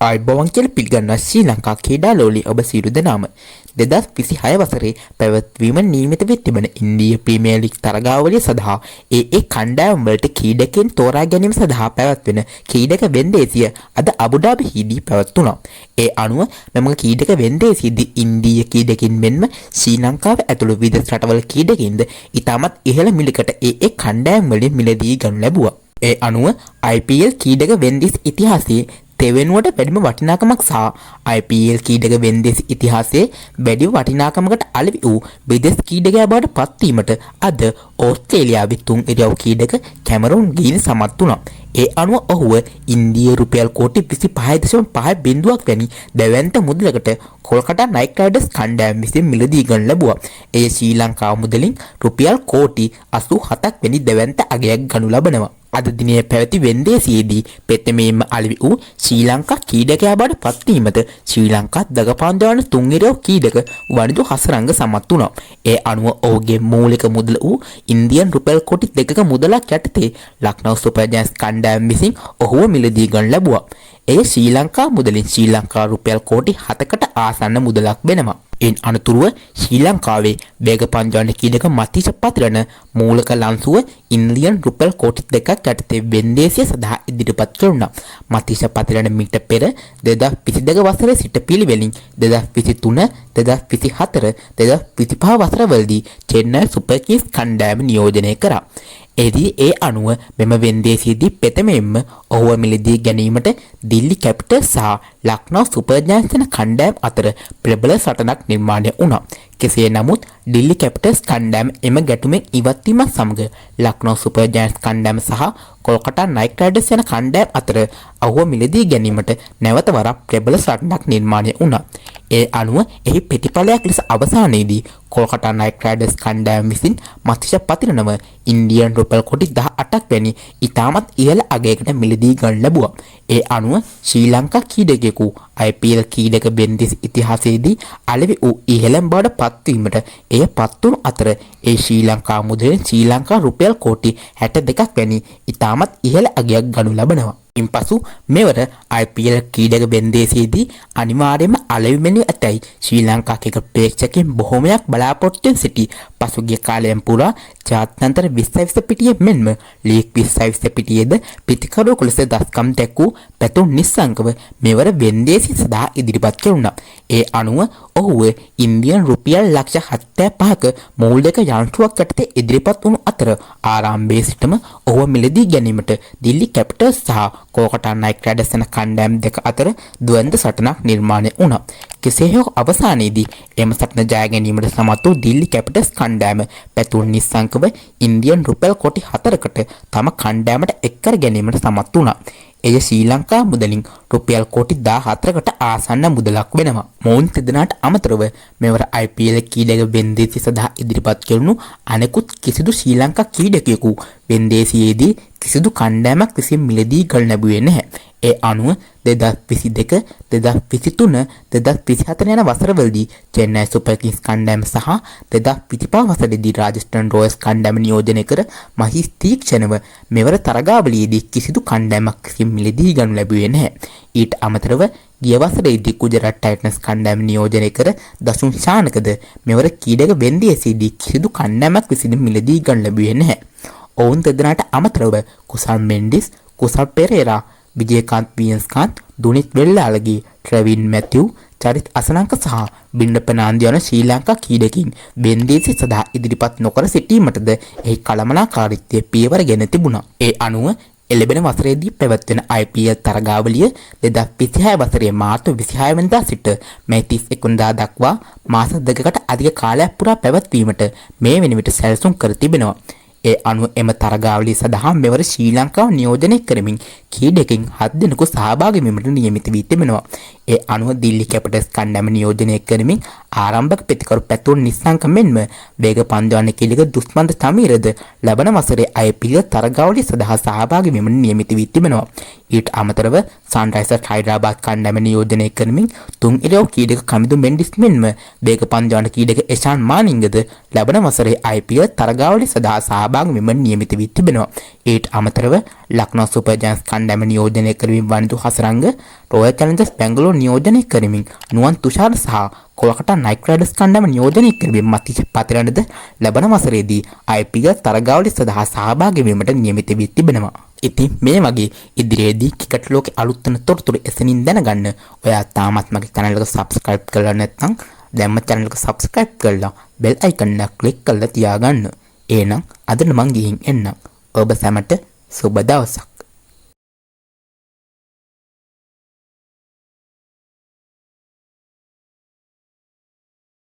ආයිබෝවන් කියලා පිළිගන්නවා ශ්‍රී ලංකා ක්‍රීඩාලෝලී ඔබ සියලු දෙනාම 2026 වසරේ පැවැත්වීම නියමිත වී තිබෙන ඉන්දීය ප්‍රීමියර් ලීග් තරගාවලිය සඳහා ඒ කණ්ඩායම් වලට ක්‍රීඩකයන් තෝරා ගැනීම සඳහා පැවැත්වෙන ක්‍රීඩක වෙන්දේසිය අද අබුඩාබිහිදී පැවැත්වුණා. ඒ අනුව මෙම ක්‍රීඩක වෙන්දේසියේදී ඉන්දීය ක්‍රීඩකින් මෙන්ම ශ්‍රී ලංකාව ඇතුළු විදේශ රටවල ක්‍රීඩකින්ද ඉතාමත් ඉහළ මිලකට ඒ කණ්ඩායම් වලින් මිලදී ගනු ලැබුවා. ඒ අනුව IPL ක්‍රීඩක වෙන්දේස ඉතිහාසයේ තෙවනුවට වැඩිම වටිනාකමක් සහ IPL ක්‍රීඩක වෙන්දේස ඉතිහාසයේ වැඩි වටිනාකමකට අලෙවි වූ විදේශ ක්‍රීඩකයා බවට පත්වීමට අද ඕස්ට්‍රේලියාවේ තුන් ඉරියව් ක්‍රීඩක කැමරුන් ග්‍රීන් සමත් වුණා. ඒ අනුව ඔහුව ඉන්දිය රුපියල් කෝටි 25.5 බිඳුවක් වැනි දැවැන්ත මුදලකට කොල්කතා නයිට් රයිඩර්ස් කණ්ඩායම විසින් මිලදී ගනු ලැබුවා. එය ශ්‍රී ලංකාව මුදලින් රුපියල් කෝටි 87ක් වැනි දැවැන්ත අගයක් ගනු ලබනවා. අද දිනේ පැවති වෙන්දේසියේදී පෙත්තමේම අලෙවි වූ ශ්‍රී ලංකා ක්‍රීඩකයා බවට පත්වීමට ශ්‍රී ලංකා දගපාන්දවන තුන් ඉරියව් ක්‍රීඩක වනිදු හසරංග සමත් වුණා. ඒ අනුව ඔහුගේ මූලික මුදල වූ ඉන්දියන් රුපියල් කොටි 2ක මුදලක් යටතේ ලක්නෝ සුපර් ජයන්ට්ස් කණ්ඩායම විසින් ඔහුව මිලදී ගනු ලැබුවා. එය ශ්‍රී ලංකා මුදලින් ශ්‍රී ලංකා රුපියල් කෝටි 7කට ආසන්න මුදලක් වෙනවා. ඉන් අනතුරුව ශ්‍රී ලංකාවේ වේග පන්දු ක්‍රීඩක මතීෂ පතිරණ මූලික ලන්සුව ඉන්දියන් රුපියල් කෝටි 2ක් යටතේ වෙන්දේසිය සඳහා ඉදිරිපත් කරුණා. මතීෂ පතිරණ මීට පෙර 2022 වසරේ සිට පිළිවෙලින් 2023, 2024, 2025 වසරවලදී චෙන්නයි සුපර් කිංස් කණ්ඩායම නියෝජනය කරා. එදී ඒ අනුව මෙම වෙන්දේසියේදී පෙතමෙන්ම ඔහුව මිලදී ගැනීමට දිල්ලි කැපිටල්ස් සහ ලක්නෝ සුපර් ජයන්ට්ස් යන කණ්ඩායම් අතර ප්‍රබල සටනක් නිර්මාණය වුණා. කෙසේ නමුත් දිල්ලි කැපිටල්ස් කණ්ඩායම එම ගැටුමෙන් ඉවත් වීමත් සමග ලක්නෝ සුපර් ජයන්ට්ස් කණ්ඩායම සහ කොල්කතා නයිට් රයිඩර්ස් යන කණ්ඩායම් අතර ඔහුව මිලදී ගැනීමට නැවත වරක් ප්‍රබල සටනක් නිර්මාණය වුණා. ඒ අනුව එහි ප්‍රතිඵලයක් ලෙස අවසානයේදී කොල්කතා නයිට් රයිඩර්ස් කණ්ඩායම විසින් මතීෂ පතිරණව ඉන්දියන් රුපියල් කොටි 18ක් වැනි ඉතාමත් ඉහළ අගයකට මිලදී ගනු ලැබුවා. ඒ අනුව ශ්‍රී ලංකා ක්‍රීඩකයෙකු IPL ක්‍රීඩක වෙන්දේස ඉතිහාසයේදී අලෙවි වූ ඉහළම බවට පත්වීමට එය පත්වුණු අතර ඒ ශ්‍රී ලංකා මුදලින් ශ්‍රී ලංකා රුපියල් කෝටි 62ක් වැනි ඉතාමත් ඉහළ අගයක් ගනු ලබනවා. ඉන්පසු මෙවර IPL ක්‍රීඩක වෙන්දේසියේදී අනිවාර්යයෙන්ම අලෙවි මෙනු ඇතැයි ශ්‍රී ලංකා ක්‍රිකට් ප්‍රේක්ෂකයන් බොහෝමයක් බලාපොරොත්තුෙන් සිටි පසුගිය කාලයන් පුරා ජාත්‍යන්තර 2020 පිටියේ මෙන්ම ලීග් 2020 පිටියේද පිටිකරුවෙකු ලෙස දස්කම් දැක්වූ පැතුම් නිස්සංකව මෙවර වෙන්දේසිය සඳහා ඉදිරිපත් කෙරුණා. ඒ අනුව ඔහුව ඉන්දියන් රුපියල් ලක්ෂ 75ක මූල්‍යක යන්ත්‍රයක් යටතේ ඉදිරිපත් වුණු අතර ආරම්භයේ සිටම ඔහුව මිලදී ගැනීමට දිල්ලි කැපිටල්ස් සහ කොල්කතා නයිට් රයිඩර්ස් යන කණ්ඩායම් දෙක අතර ද්වන්ද සටනක් නිර්මාණය වුණා. කෙසේ හෝ අවසානයේදී එම සටන ජය ගැනීමට සමත් වූ දිල්ලි කැපිටල්ස් කණ්ඩායම පැතුම් නිස්සංකව ඉන්දියන් රුපියල් කොටි 4කට තම කණ්ඩායමට එක් කර ගැනීමට සමත් වුණා. එය ශ්‍රී ලංකා මුදලින් රුපියල් කෝටි 14කට ආසන්න මුදලක් වෙනවා. මොවුන් තිදෙනාට අමතරව මෙවර IPL ක්‍රීඩක වෙන්දේසිය සඳහා ඉදිරිපත් කෙරුණු අනෙකුත් කිසිදු ශ්‍රී ලංකා ක්‍රීඩකයෙකු වෙන්දේසියේදී කිසිදු කණ්ඩායමක් විසින් මිලදී ගනු ලැබුවේ නැහැ. ඒ අනුව 2022, 2023, 2024 යන වසරවලදී චෙන්නයි සුපර් කිංස් කණ්ඩායම සහ 2025 වසරේදී රාජස්ථාන් රොයල්ස් කණ්ඩායම නියෝජනය කර මහීස් තීක්ෂණව මෙවර තරගාවලියේදී කිසිදු කණ්ඩායමක් විසින් මිලදී ගනු ලැබුවේ නැහැ. ඊට අමතරව ගිය වසරේදී ගුජරාට් ටයිටන්ස් කණ්ඩායම නියෝජනය කර දසුන් ශානකද මෙවර ක්‍රීඩක වෙන්දේසියේදී කිසිදු කණ්ඩායමක් විසින් මිලදී ගනු ලැබුවේ නැහැ. ඔවුන් දෙදෙනාට අමතරව කුසල් මෙන්ඩිස්, කුසල් පෙරේරා, විජේකාන්ත් වියන්ස්කාන්ත්, දුනිත් වෙල්ලාලගේ, ට්‍රෙවින් මැතිව්, චරිත් අසලංක සහ බින්ඩප නාන්දි යන ශ්‍රී ලංකා ක්‍රීඩකින් වෙන්දේසිය සඳහා ඉදිරිපත් නොකර සිටීමටද එහි කළමනාකාරීත්වය පියවර ගෙන තිබුණා. ඒ අනුව එළඹෙන වසරේදී පැවැත්වෙන IPL තරගාවලිය 2026 වසරේ මාර්තු 26 වෙනිදා සිට මැයි 31 වෙනිදා දක්වා මාස දෙකකට අධික කාලයක් පුරා පැවැත්වීමට මේ වෙන විට සැලසුම් කර තිබෙනවා. ඒ අනුව එම තරගාවලිය සඳහා මෙවර ශ්‍රී ලංකාව නියෝජනය කරමින් ක්‍රීඩකයන් 7 දෙනෙකු සහභාගී වීමට නියමිත වී තිබෙනවා. ඒ අනුව දිල්ලි කැපිටල්ස් කණ්ඩායම නියෝජනය කරමින් ආරම්භක ප්‍රතිකරු පැතුම් නිස්සංක මෙන්ම වේග පන්දු ක්‍රීඩක දුස්මන්ත තමීරද ලබන වසරේ IPL තරගාවලිය සඳහා සහභාගී වීමට නියමිත වී තිබෙනවා. ඊට අමතරව සන්රයිසර්ස් හයිඩ්‍රාබාද් කණ්ඩායම නියෝජනය කරමින් තුන් ඉරව් ක්‍රීඩක කමිදු මෙන්ඩිස් මෙන්ම වේග පන්දුවන ක්‍රීඩක එෂාන් මානිංගද ලබන වසරේ IPL තරගාවලිය සඳහා සහභාගී වීමට නියමිත වී තිබෙනවා. ඊට අමතරව ලක්නෝ සුපර් ජයන්ට්ස් කණ්ඩායම නියෝජනය කරමින් වනිදු හසරංග රොයල් චැලෙන්ජර්ස් බැංගලෝර නියෝජනය කරමින් නුවන් තුෂාර සහ කොලකතා නයිට් රයිඩර්ස් කණ්ඩායම නියෝජනය කරමින් මතිෂ පතිරණද ලබන වසරේදී IPL තරගාවලිය සඳහා සහභාගී වීමට නියමිත වී තිබෙනවා. ඉතින් මේ වගේ ඉදිරියේදී ක්‍රිකට් ලෝකේ අලුත් වෙන තොරතුරු එසනින් දැනගන්න ඔයා තාමත් මගේ channel එක subscribe කරලා නැත්නම් දැන්ම channel එක subscribe කරලා bell icon එක click කරලා තියාගන්න. එහෙනම් අද මං ගිහින් එන්නම්. ඔබ සැමට සුබ දවසක්.